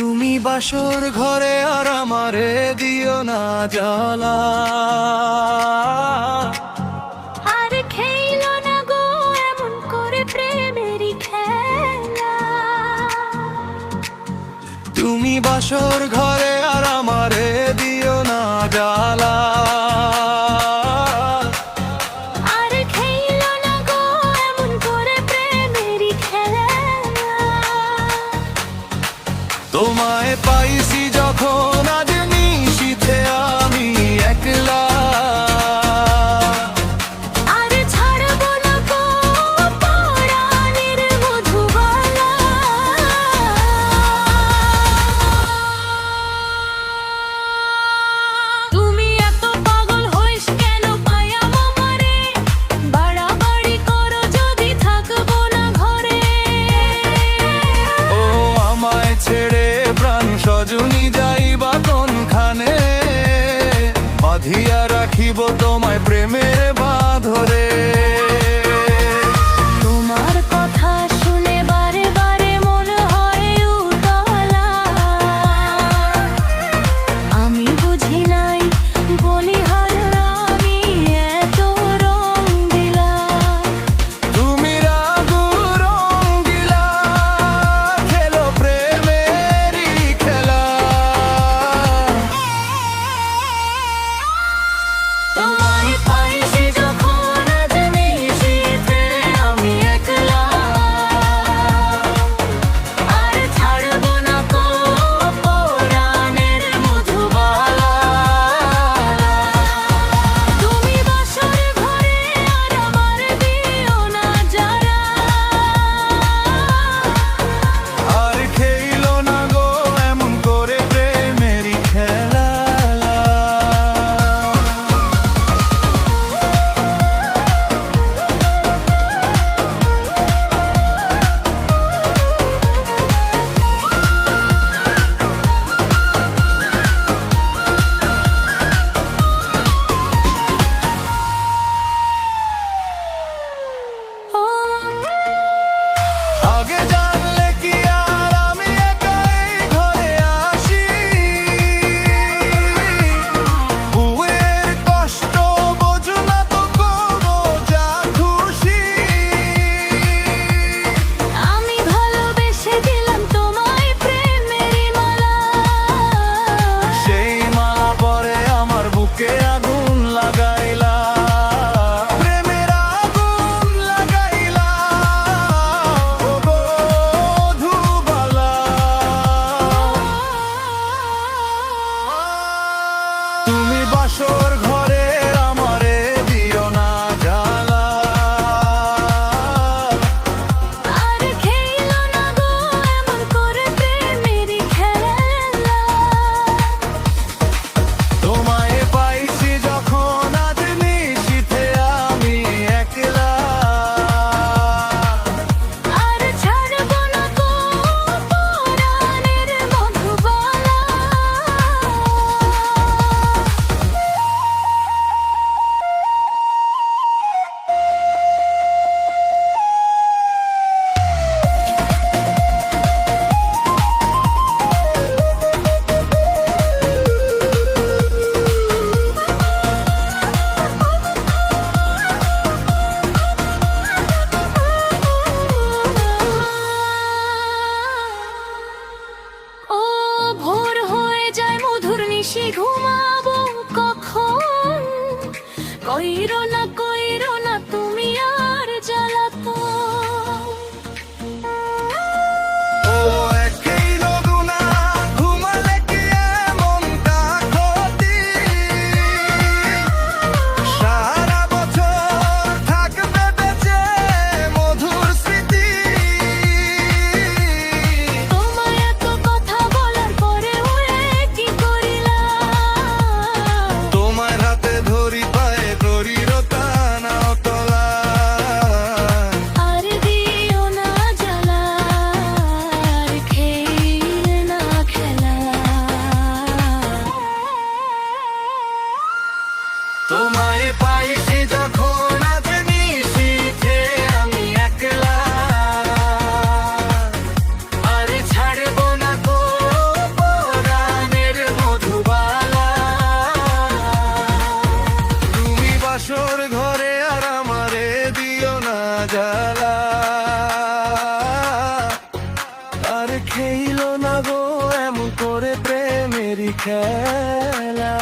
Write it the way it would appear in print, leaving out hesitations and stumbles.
তুমি বাসর ঘরে আর আমারে দিও না জ্বালা, আর খেইলো না গো এমন করে প্রেমেরই খেলা। তুমি বাসর ঘরে আর আমারে দিও না জ্বালা, আর খেইলো না গো এমন করে প্রেমেরই খেলা। তোমায় পাইছি যখন আজ নিশীথে আমি একলা, আর ছাড়বো না গো পরাণের মধুবালা। তুমি এত পাগল হইস কেন পায়া মামারে, বাড়াবাড়ি করো যদি থাকবো না ঘরে। ও আমায় ছেড়ে প্রাণ সজনী যাইবা কোনখানে, বাঁধিয়া রাখিব তোমায় প্রেমের বাঁধরে। তোমার কথা শুনে বারে বারে মনে হয় উতলা, আমি বুঝি নাই বলিহার আমি এত রং দিলাম। তুমি রাগু রঙ্গিলা খেলো প্রেমেরই খেলা, তোমায় পাইছি যখন আজ নিশীথে আমি একলা, আর ছাড়বো না গো পরাণের মধুবালা। তুমি বাসর ঘরে আর আমার দিও না জ্বালা, আর খেইলো না গো এমন করে প্রেমেরই খেলা। ও আগে জানলে কি আর আমি একাই ঘরে আসি, বুয়ের কষ্ট বোঝো না তো করো যা খুশি। আমি ভালোবেসে দিলাম তোমায় প্রেমেরই মালা, সেই মালা পরে আমার বুকে আগুন লাগাইলা, প্রেমের আগুন লাগাইলা ও গো ধুবালা। তুমি বাসর ঘরে আমারে দিও না জ্বালা, আর খেইলো না গো এমন করে প্রেমেরই খেলা। তোমায় পাইছি যখন আজ নিশীথে আমি একলা, আর ছাড়বো না গো পরাণের মধুবালা। ও ভোর হয়ে যায় মধুর নিশি ঘুমাবো কখন, কইরো না তুমি আর জ্বালাতন। ও একই নগুনা ঘুমালে কি এমনটা ক্ষতি, সারা বছর থাকবে বেঁচে মধুর স্মৃতি। তোমায় এত কথা বলার পরে ওরে কি করিলা, তোমার হাতে ধরি পায়ে ধরি রতা প্রেমেরই খেলা।